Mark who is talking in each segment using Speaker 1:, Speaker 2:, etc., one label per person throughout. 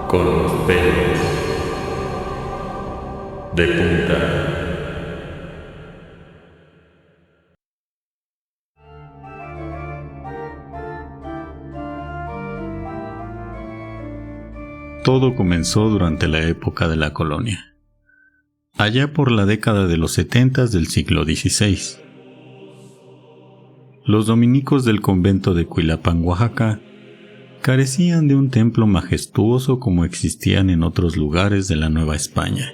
Speaker 1: con los pelos de punta. Todo comenzó durante la época de la colonia, allá por la década de los 70 del siglo XVI. Los dominicos del convento de Cuilapán, Oaxaca, carecían de un templo majestuoso como existían en otros lugares de la Nueva España.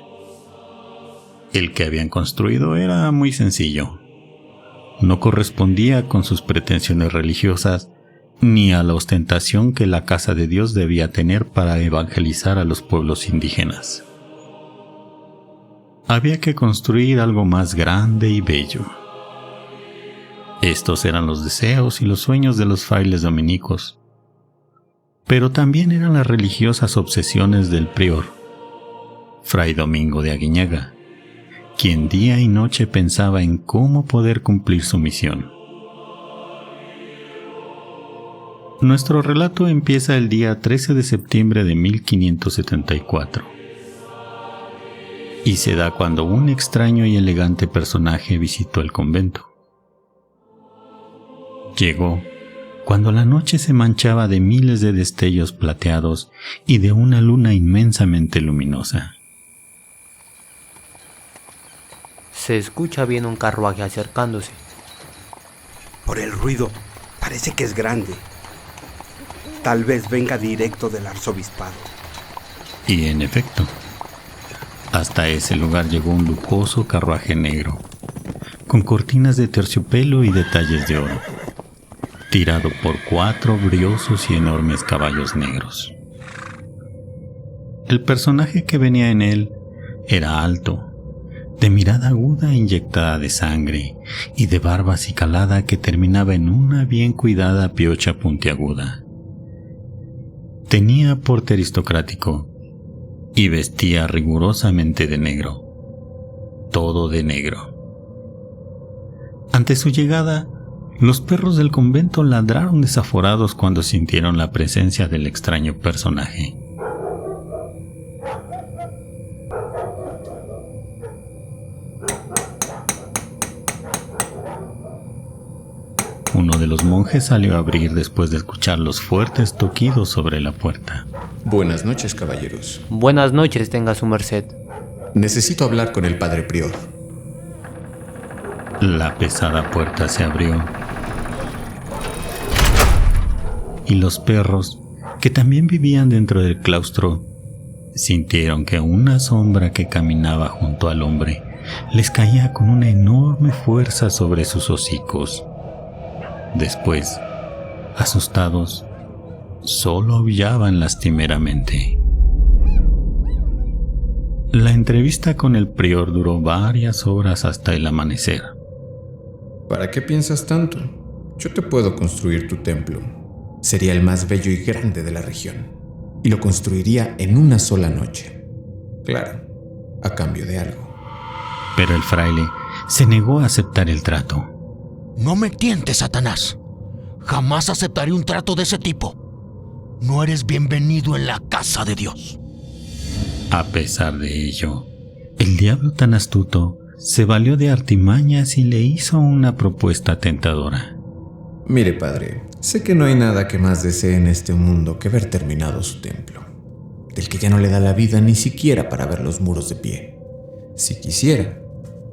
Speaker 1: El que habían construido era muy sencillo. No correspondía con sus pretensiones religiosas ni a la ostentación que la casa de Dios debía tener para evangelizar a los pueblos indígenas. Había que construir algo más grande y bello. Estos eran los deseos y los sueños de los frailes dominicos, pero también eran las religiosas obsesiones del prior, Fray Domingo de Aguiñaga, quien día y noche pensaba en cómo poder cumplir su misión. Nuestro relato empieza el día 13 de septiembre de 1574 y se da cuando un extraño y elegante personaje visitó el convento. Llegó cuando la noche se manchaba de miles de destellos plateados y de una luna inmensamente luminosa.
Speaker 2: Se escucha bien un carruaje acercándose.
Speaker 3: Por el ruido, parece que es grande. Tal vez venga directo del arzobispado.
Speaker 1: Y en efecto, hasta ese lugar llegó un lujoso carruaje negro, con cortinas de terciopelo y detalles de oro, tirado por 4 briosos y enormes caballos negros. El personaje que venía en él era alto, de mirada aguda inyectada de sangre y de barba acicalada que terminaba en una bien cuidada piocha puntiaguda. Tenía porte aristocrático y vestía rigurosamente de negro, todo de negro. Ante su llegada, los perros del convento ladraron desaforados cuando sintieron la presencia del extraño personaje. Uno de los monjes salió a abrir después de escuchar los fuertes toquidos sobre la puerta.
Speaker 4: Buenas noches, caballeros.
Speaker 2: Buenas noches, tenga su merced.
Speaker 4: Necesito hablar con el padre prior.
Speaker 1: La pesada puerta se abrió y los perros, que también vivían dentro del claustro, sintieron que una sombra que caminaba junto al hombre les caía con una enorme fuerza sobre sus hocicos. Después, asustados, solo aullaban lastimeramente. La entrevista con el prior duró varias horas hasta el amanecer.
Speaker 4: ¿Para qué piensas tanto? Yo te puedo construir tu templo. Sería el más bello y grande de la región, y lo construiría en una sola noche. Claro, a cambio de algo.
Speaker 1: Pero el fraile se negó a aceptar el trato.
Speaker 5: No me tientes, Satanás. Jamás aceptaré un trato de ese tipo. No eres bienvenido en la casa de Dios.
Speaker 1: A pesar de ello, el diablo tan astuto se valió de artimañas y le hizo una propuesta tentadora.
Speaker 4: Mire, padre, sé que no hay nada que más desee en este mundo que ver terminado su templo, del que ya no le da la vida ni siquiera para ver los muros de pie. Si quisiera,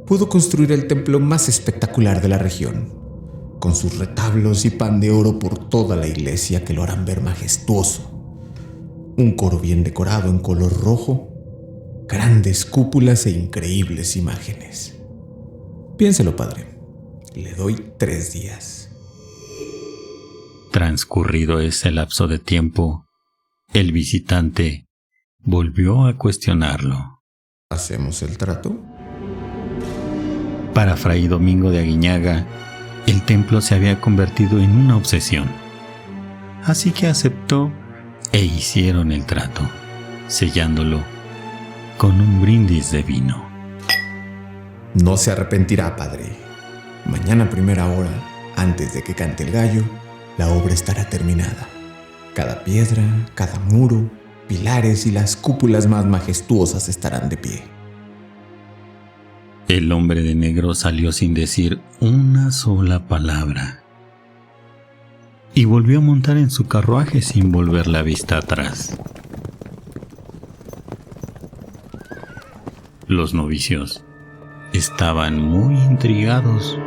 Speaker 4: pudo construir el templo más espectacular de la región, con sus retablos y pan de oro por toda la iglesia que lo harán ver majestuoso. Un coro bien decorado en color rojo, grandes cúpulas e increíbles imágenes. Piénselo, padre. Le doy 3 días.
Speaker 1: Transcurrido ese lapso de tiempo, el visitante volvió a cuestionarlo.
Speaker 4: ¿Hacemos el trato?
Speaker 1: Para Fray Domingo de Aguiñaga, el templo se había convertido en una obsesión. Así que aceptó e hicieron el trato, sellándolo con un brindis de vino.
Speaker 4: No se arrepentirá, padre. Mañana a primera hora, antes de que cante el gallo, la obra estará terminada. Cada piedra, cada muro, pilares y las cúpulas más majestuosas estarán de pie.
Speaker 1: El hombre de negro salió sin decir una sola palabra y volvió a montar en su carruaje sin volver la vista atrás. Los novicios estaban muy intrigados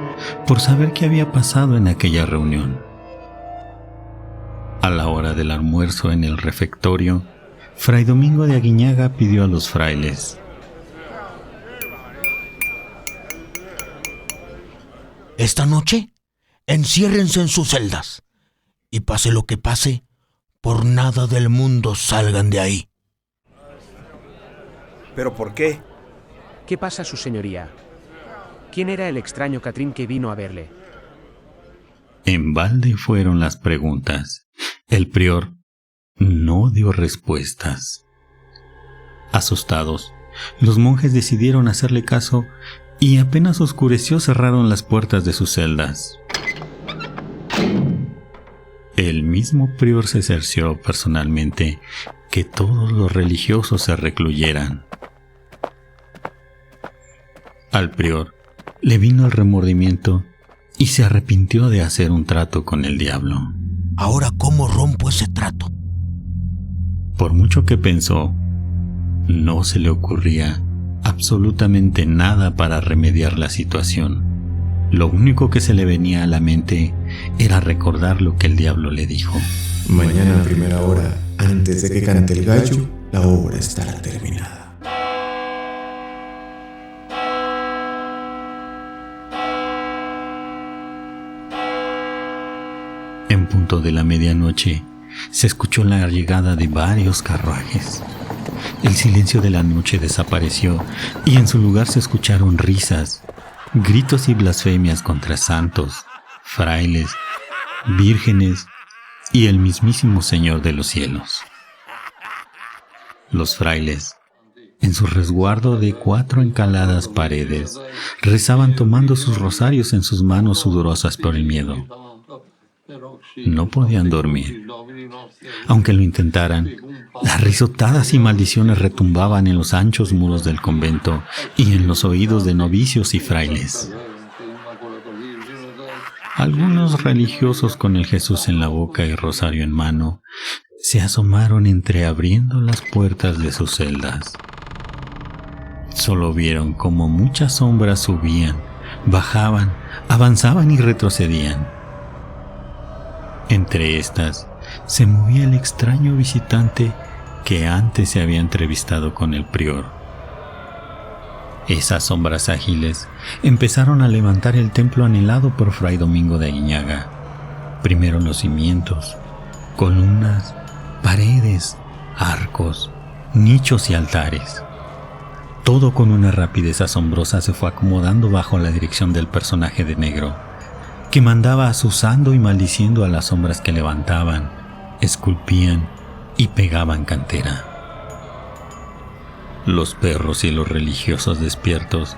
Speaker 1: por saber qué había pasado en aquella reunión. A la hora del almuerzo en el refectorio, Fray Domingo de Aguiñaga pidió a los frailes:
Speaker 5: Esta noche, enciérrense en sus celdas, y pase lo que pase, por nada del mundo salgan de ahí.
Speaker 3: ¿Pero por qué?
Speaker 6: ¿Qué pasa, su señoría? ¿Quién era el extraño Catrín que vino a verle?
Speaker 1: En balde fueron las preguntas. El prior no dio respuestas. Asustados, los monjes decidieron hacerle caso y apenas oscureció cerraron las puertas de sus celdas. El mismo prior se cercioró personalmente que todos los religiosos se recluyeran. Al prior le vino el remordimiento y se arrepintió de hacer un trato con el diablo.
Speaker 5: Ahora, ¿cómo rompo ese trato?
Speaker 1: Por mucho que pensó, no se le ocurría absolutamente nada para remediar la situación. Lo único que se le venía a la mente era recordar lo que el diablo le dijo.
Speaker 4: Mañana a primera hora, antes de que cante el gallo, la obra estará terminada.
Speaker 1: En punto de la medianoche, se escuchó la llegada de varios carruajes. El silencio de la noche desapareció y en su lugar se escucharon risas, gritos y blasfemias contra santos, frailes, vírgenes y el mismísimo Señor de los cielos. Los frailes, en su resguardo de 4 encaladas paredes, rezaban tomando sus rosarios en sus manos sudorosas por el miedo. No podían dormir. Aunque lo intentaran, las risotadas y maldiciones retumbaban en los anchos muros del convento y en los oídos de novicios y frailes. Algunos religiosos con el Jesús en la boca y rosario en mano se asomaron entreabriendo las puertas de sus celdas. Solo vieron cómo muchas sombras subían, bajaban, avanzaban y retrocedían. Entre estas se movía el extraño visitante que antes se había entrevistado con el prior. Esas sombras ágiles empezaron a levantar el templo anhelado por Fray Domingo de Aguiñaga. Primero los cimientos, columnas, paredes, arcos, nichos y altares. Todo con una rapidez asombrosa se fue acomodando bajo la dirección del personaje de negro, que mandaba azuzando y maldiciendo a las sombras que levantaban, esculpían y pegaban cantera. Los perros y los religiosos despiertos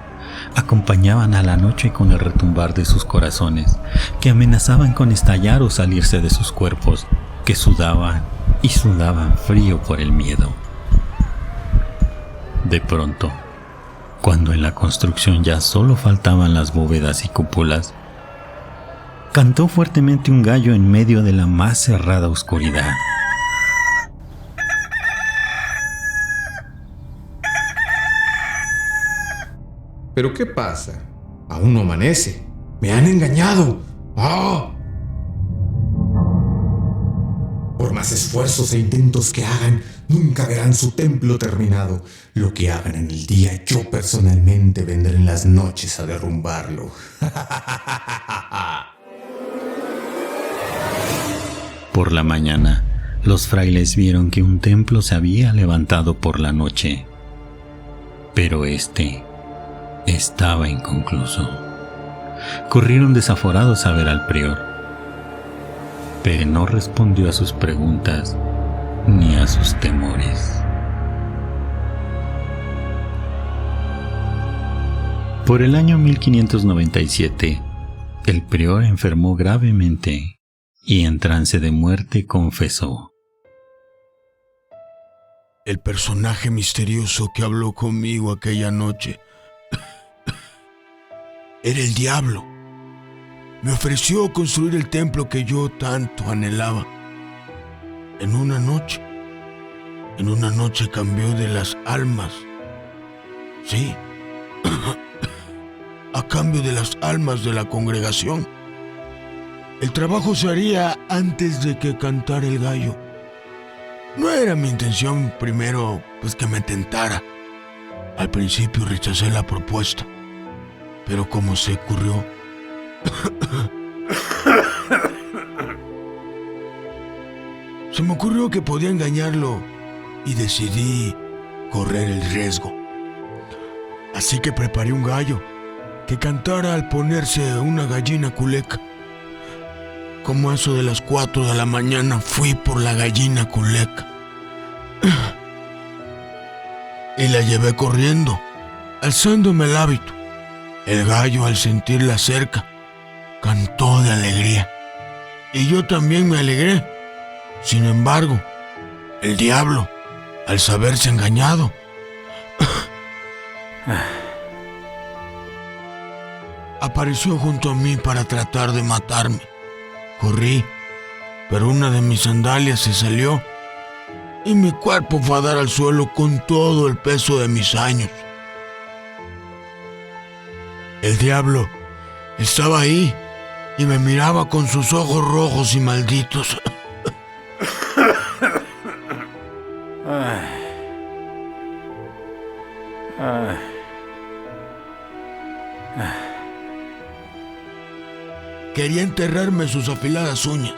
Speaker 1: acompañaban a la noche con el retumbar de sus corazones, que amenazaban con estallar o salirse de sus cuerpos, que sudaban y sudaban frío por el miedo. De pronto, cuando en la construcción ya solo faltaban las bóvedas y cúpulas, cantó fuertemente un gallo en medio de la más cerrada oscuridad.
Speaker 4: ¿Pero qué pasa? Aún no amanece. ¡Me han engañado! ¡Ah! Por más esfuerzos e intentos que hagan, nunca verán su templo terminado. Lo que hagan en el día, yo personalmente vendré en las noches a derrumbarlo.
Speaker 1: Por la mañana, los frailes vieron que un templo se había levantado por la noche, pero este estaba inconcluso. Corrieron desaforados a ver al prior, pero no respondió a sus preguntas ni a sus temores. Por el año 1597, el prior enfermó gravemente y en trance de muerte confesó:
Speaker 5: El personaje misterioso que habló conmigo aquella noche era el diablo. Me ofreció construir el templo que yo tanto anhelaba. En una noche cambió de las almas. Sí, a cambio de las almas de la congregación. El trabajo se haría antes de que cantara el gallo. No era mi intención primero, pues, que me tentara. Al principio rechacé la propuesta, pero como se ocurrió, se me ocurrió que podía engañarlo y decidí correr el riesgo. Así que preparé un gallo que cantara al ponerse una gallina culeca. Como a eso de las 4 de la mañana fui por la gallina culeca y la llevé corriendo, alzándome el hábito. El gallo, al sentirla cerca, cantó de alegría y yo también me alegré. Sin embargo, el diablo, al saberse engañado, apareció junto a mí para tratar de matarme. Corrí, pero una de mis sandalias se salió y mi cuerpo fue a dar al suelo con todo el peso de mis años. El diablo estaba ahí y me miraba con sus ojos rojos y malditos. Quería enterrarme sus afiladas uñas,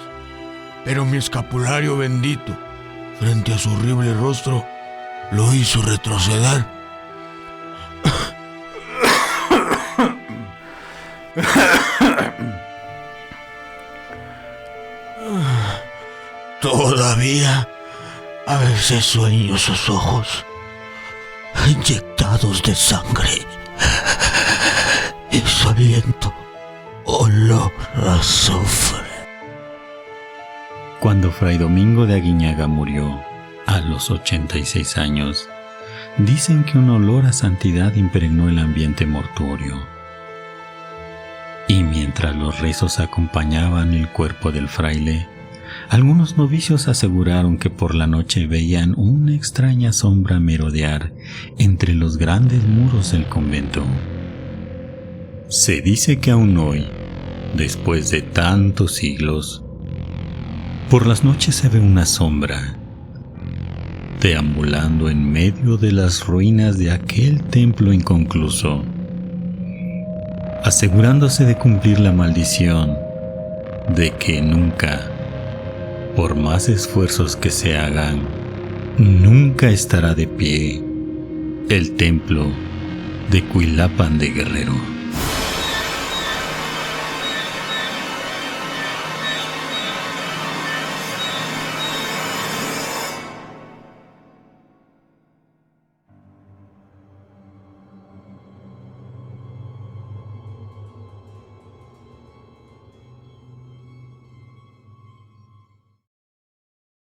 Speaker 5: pero mi escapulario bendito, frente a su horrible rostro, lo hizo retroceder. Todavía a veces sueño sus ojos, inyectados de sangre, y su aliento olor a azufre.
Speaker 1: Cuando Fray Domingo de Aguiñaga murió, a los 86 años, dicen que un olor a santidad impregnó el ambiente mortuorio. Y mientras los rezos acompañaban el cuerpo del fraile, algunos novicios aseguraron que por la noche veían una extraña sombra merodear entre los grandes muros del convento. Se dice que aún hoy, después de tantos siglos, por las noches se ve una sombra deambulando en medio de las ruinas de aquel templo inconcluso, asegurándose de cumplir la maldición de que nunca, por más esfuerzos que se hagan, nunca estará de pie el templo de Cuilapan de Guerrero.